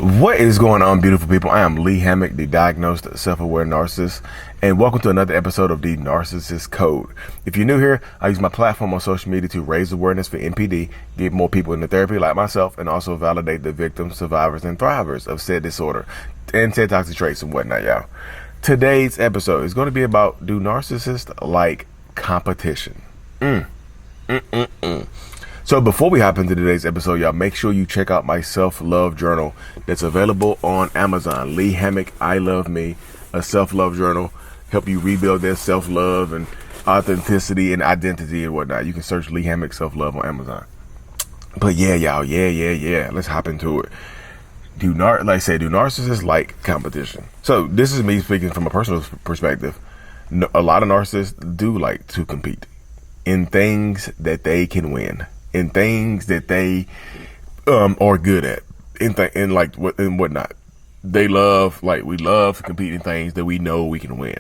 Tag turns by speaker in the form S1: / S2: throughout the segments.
S1: What is going on, beautiful people? I am Lee Hammock, the diagnosed self-aware narcissist, and welcome to another episode of the Narcissist Code. If you're new here, I use my platform on social media to raise awareness for NPD, get more people into therapy like myself, and also validate the victims, survivors, and thrivers of said disorder and said toxic traits and whatnot, y'all. Today's episode is going to be about, do narcissists like competition? So before we hop into today's episode, y'all, make sure you check out my self-love journal that's available on Amazon. Lee Hammock, I Love Me, a self-love journal. Help you rebuild their self-love and authenticity and identity and whatnot. You can search Lee Hammock self-love on Amazon. But yeah, y'all, yeah. Let's hop into it. Do narcissists like competition? So this is me speaking from a personal perspective. A lot of narcissists do like to compete in things that they can win, in things that they are good at, in whatnot. We love to compete in things that we know we can win.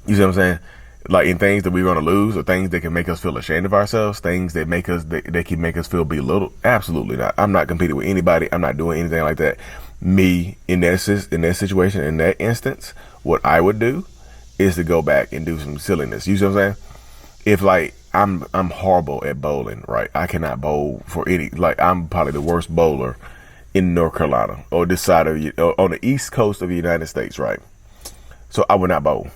S1: You see what I'm saying? Like in things that we're gonna lose, or things that can make us feel ashamed of ourselves, things that can make us feel belittled. Absolutely not. I'm not competing with anybody. I'm not doing anything like that. Me in that situation, in that instance, what I would do is to go back and do some silliness. You see what I'm saying? If I'm horrible at bowling, right? I cannot bowl for any, I'm probably the worst bowler in North Carolina, or this side of on the East Coast of the United States, right? So I would not bowl.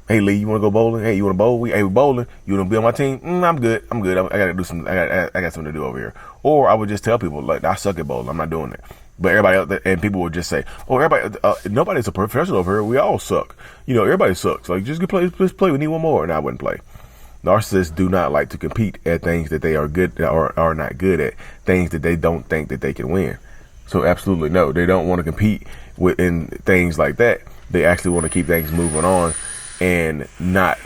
S1: Hey Lee, you want to go bowling? Hey, you want to bowl? We bowling. You want to be on my team? I'm good. I gotta do some. I got something to do over here. Or I would just tell people, like, I suck at bowling. I'm not doing it. But everybody else, and people would just say, oh, nobody's a professional over here. We all suck. Everybody sucks. Like, just play. We need one more, and I wouldn't play. Narcissists do not like to compete at things that they are good or are not good at, things that they don't think that they can win. So absolutely no, they don't want to compete in things like that. They actually want to keep things moving on and not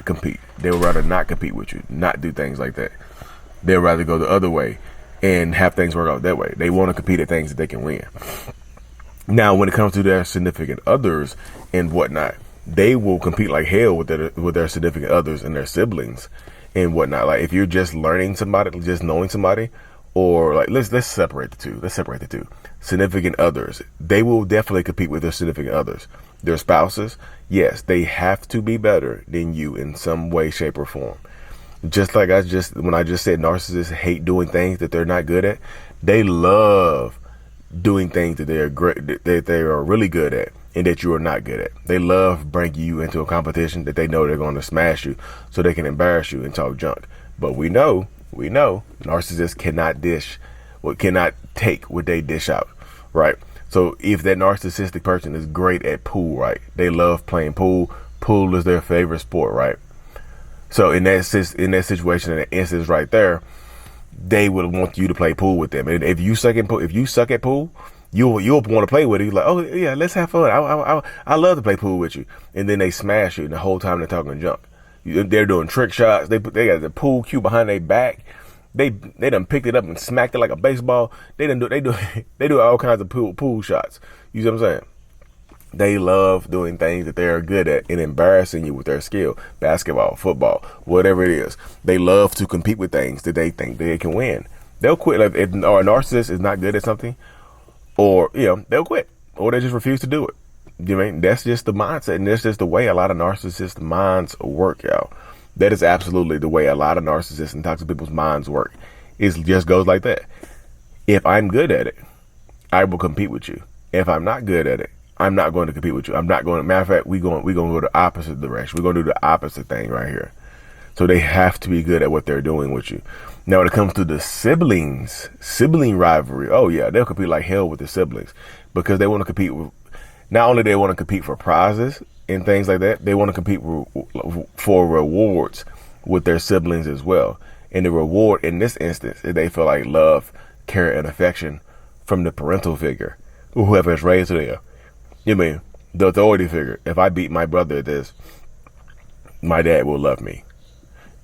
S1: compete. They would rather not compete with you, not do things like that. They'd rather go the other way and have things work out that way. They want to compete at things that they can win. Now, when it comes to their significant others and whatnot, they will compete like hell with their significant others and their siblings and whatnot. Like, if you're just learning somebody, just knowing somebody, or like, let's separate the two. Significant others, they will definitely compete with their significant others. Their spouses, yes, they have to be better than you in some way, shape, or form. Just like when I just said narcissists hate doing things that they're not good at, they love doing things that they are really good at and that you are not good at. They love bringing you into a competition that they know they're going to smash you, so they can embarrass you and talk junk. But we know narcissists cannot take what they dish out, right? So if that narcissistic person is great at pool, right? They love playing pool. Pool is their favorite sport, right? So in that situation, in that instance right there, they would want you to play pool with them. And if you suck at pool, you'll want to play with it. You're like, oh yeah, let's have fun. I love to play pool with you. And then they smash you, and the whole time they're talking junk. They're doing trick shots. They got the pool cue behind their back. They done picked it up and smacked it like a baseball. They do all kinds of pool shots. You see what I'm saying? They love doing things that they are good at and embarrassing you with their skill. Basketball, football, whatever it is. They love to compete with things that they think they can win. They'll quit. Like, if a narcissist is not good at something, or they'll quit, or they just refuse to do it. You know what I mean? That's just the mindset, and that's just the way a lot of narcissist minds work, y'all. That is absolutely the way a lot of narcissists and toxic people's minds work. It just goes like that. If I'm good at it, I will compete with you. If I'm not good at it, I'm not going to compete with you. I'm not going to. Matter of fact, we're going to go the opposite direction. We're going to do the opposite thing right here. So they have to be good at what they're doing with you. Now, when it comes to the sibling rivalry, oh yeah, they'll compete like hell with the siblings, because they want to compete with. Not only they want to compete for prizes and things like that, they want to compete for rewards with their siblings as well. And the reward in this instance is they feel like love, care, and affection from the parental figure, whoever has raised them. You mean the authority figure? If I beat my brother at this, my dad will love me.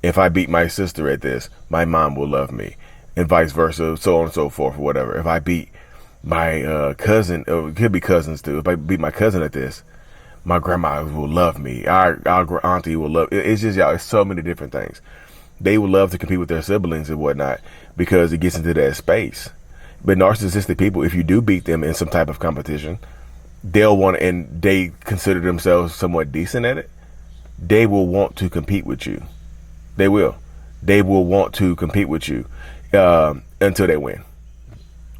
S1: If I beat my sister at this, my mom will love me, and vice versa, so on and so forth, or whatever. If I beat my cousin, or it could be cousins too. If I beat my cousin at this, my grandma will love me. Our auntie will love. It's just, y'all, it's so many different things. They would love to compete with their siblings and whatnot, because it gets into that space. But narcissistic people, if you do beat them in some type of competition, they'll want to, and they consider themselves somewhat decent at it, they will want to compete with you. They will want to compete with you until they win.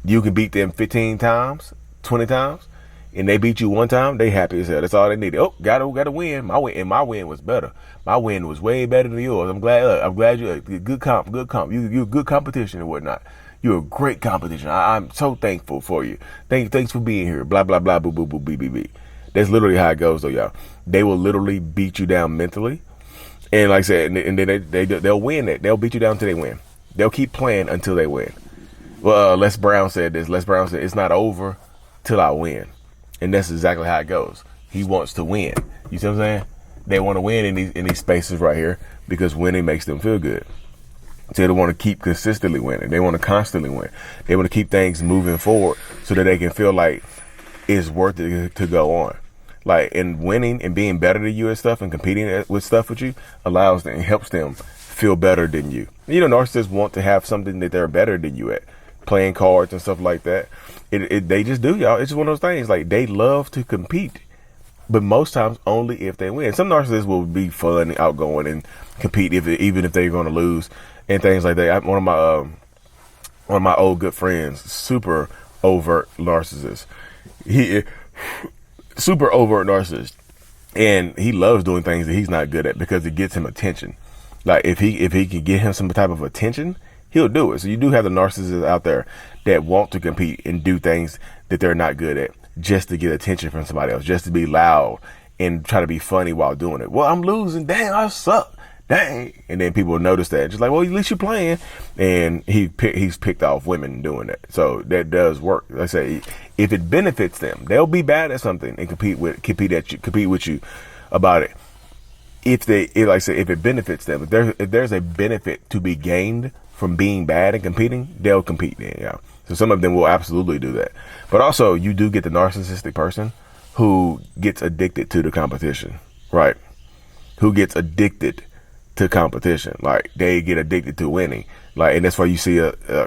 S1: You can beat them 15 times, 20 times, and they beat you one time, they happy as hell. That's all they need. Oh, gotta win. My win was better. My win was way better than yours. I'm glad you good comp. You good competition and whatnot. You're a great competition. I'm so thankful for you. Thanks for being here. Blah blah blah. Boo boo boo. Bee bee bee. That's literally how it goes, though, y'all. They will literally beat you down mentally, and like I said, and then they'll win it. They'll beat you down until they win. They'll keep playing until they win. Well, Les Brown said this. Les Brown said, "It's not over till I win," and that's exactly how it goes. He wants to win. You see what I'm saying? They want to win in these spaces right here because winning makes them feel good. So they want to keep consistently winning. They want to constantly win. They want to keep things moving forward so that they can feel like it's worth it to go on. Like, and winning and being better than you and stuff and competing with stuff with you allows them and helps them feel better than you. You know, narcissists want to have something that they're better than you at. Playing cards and stuff like that. They just do, y'all. It's just one of those things. Like, they love to compete, but most times only if they win. Some narcissists will be fun and outgoing and compete even if they're going to lose and things like that. One of my old good friends, super overt narcissist. Super overt narcissist, and he loves doing things that he's not good at because it gets him attention. Like, if he can get him some type of attention, he'll do it. So you do have the narcissists out there that want to compete and do things that they're not good at just to get attention from somebody else, just to be loud and try to be funny while doing it. Well, I'm losing. Dang, I suck. Dang. And then people notice that. Just like, well, at least you're playing. And he's picked off women doing that. So that does work. Like I say, if it benefits them, they'll be bad at something and compete with you about it. If it benefits them, if there's a benefit to be gained from being bad and competing, they'll compete then, yeah. So some of them will absolutely do that. But also, you do get the narcissistic person who gets addicted to the competition, right? Who gets addicted to competition. Like, they get addicted to winning. Like, and that's why you see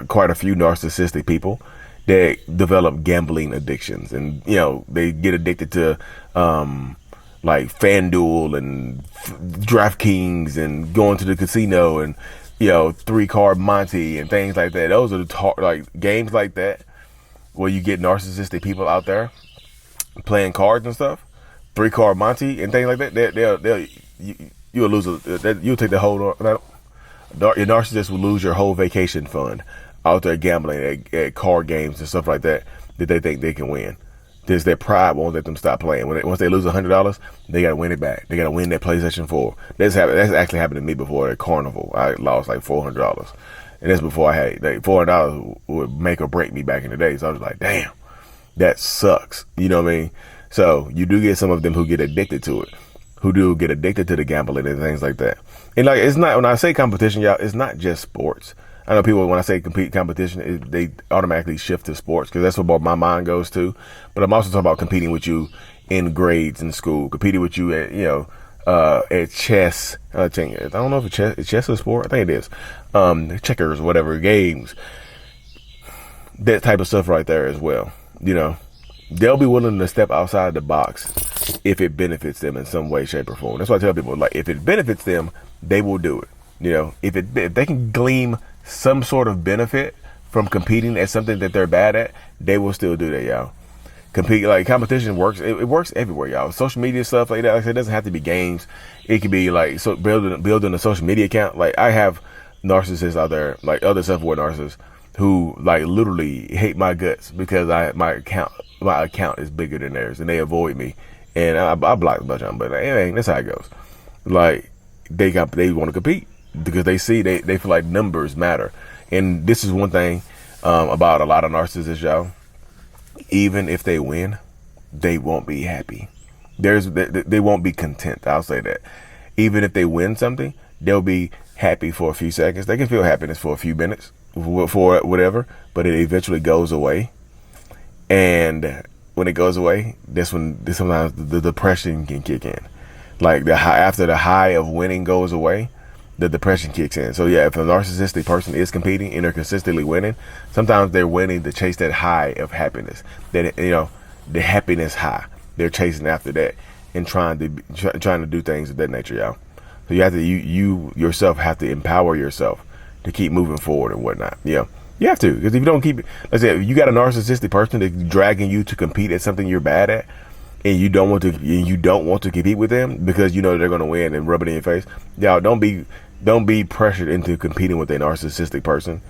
S1: quite a few narcissistic people that develop gambling addictions, and you know, they get addicted to like FanDuel and DraftKings and going to the casino and, you know, 3-card Monte and things like that. Those are like games like that where you get narcissistic people out there playing cards and stuff. 3-card Monte and things like that. You'll lose. You'll take the whole. Your narcissist will lose your whole vacation fund out there gambling at card games and stuff like that they think they can win. Their pride won't let them stop playing. Once they lose $100, they gotta win it back. They gotta win that PlayStation 4. That's actually happened to me before at Carnival. I lost like $400, and that's before I had like $400 would make or break me back in the day. So I was like, damn, that sucks. You know what I mean? So you do get some of them who get addicted to it, who do get addicted to the gambling and things like that. And like, it's not, when I say competition, y'all, it's not just sports. I know people, when I say competition, they automatically shift to sports because that's what my mind goes to. But I'm also talking about competing with you in grades in school, competing with you at, you know, at chess. I don't know if chess is a sport. I think it is. Checkers, whatever, games. That type of stuff right there as well. You know, they'll be willing to step outside the box if it benefits them in some way, shape, or form. That's why I tell people, like, if it benefits them, they will do it. You know, if they can glean some sort of benefit from competing at something that they're bad at, they will still do that, y'all. Competition works. It works everywhere, y'all. Social media stuff like that. Like I said, it doesn't have to be games. It could be like building a social media account. Like, I have narcissists out there, like other self-aware narcissists, who like literally hate my guts because my account is bigger than theirs, and they avoid me. And I block a bunch of them, but that's how it goes. Like, they want to compete because they feel like numbers matter. And this is one thing about a lot of narcissists, y'all. Even if they win, they won't be happy. They won't be content. I'll say that. Even if they win something, they'll be happy for a few seconds. They can feel happiness for a few minutes, for whatever, but it eventually goes away. And when it goes away, that's when sometimes the depression can kick in. Like, after the high of winning goes away, the depression kicks in. So yeah, if a narcissistic person is competing and they're consistently winning, sometimes they're winning to chase that high of happiness, that, you know, the happiness high. They're chasing after that and trying to do things of that nature, y'all. So you have to, you yourself have to empower yourself to keep moving forward and whatnot. Yeah, you have to, because if you don't keep, let's say if you got a narcissistic person that's dragging you to compete at something you're bad at, and you don't want to compete with them because you know they're going to win and rub it in your face, y'all, don't be pressured into competing with a narcissistic person,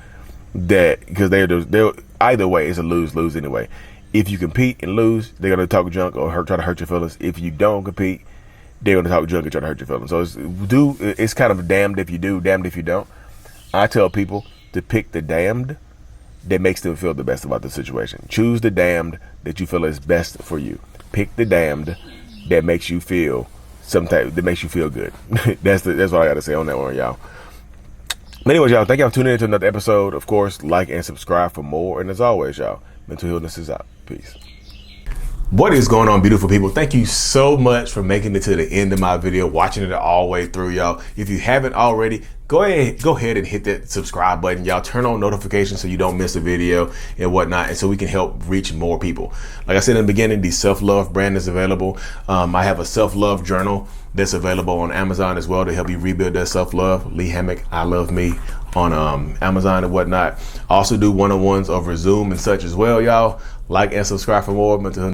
S1: that because they're either way it's a lose anyway. If you compete and lose, they're going to talk junk or try to hurt your feelings. If you don't compete, they're going to talk junk and try to hurt your feelings. So it's kind of damned if you do, damned if you don't. I tell people to pick the damned that makes them feel the best about the situation. Choose the damned that you feel is best for you. Pick the damned that makes you feel that makes you feel good. That's what I got to say on that one, y'all. But anyways, y'all, thank y'all for tuning in to another episode. Of course, like and subscribe for more. And as always, y'all, mental illness is out. Peace. What is going on, beautiful people? Thank you so much for making it to the end of my video, watching it all the way through, y'all. If you haven't already, go ahead and hit that subscribe button, y'all. Turn on notifications so you don't miss a video and whatnot, and so we can help reach more people. Like I said in the beginning, the self-love brand is available. I have a self-love journal that's available on Amazon as well to help you rebuild that self-love. Lee Hammock, I Love Me, on Amazon and whatnot. I also do one-on-ones over Zoom and such as well, y'all. Like and subscribe for more mental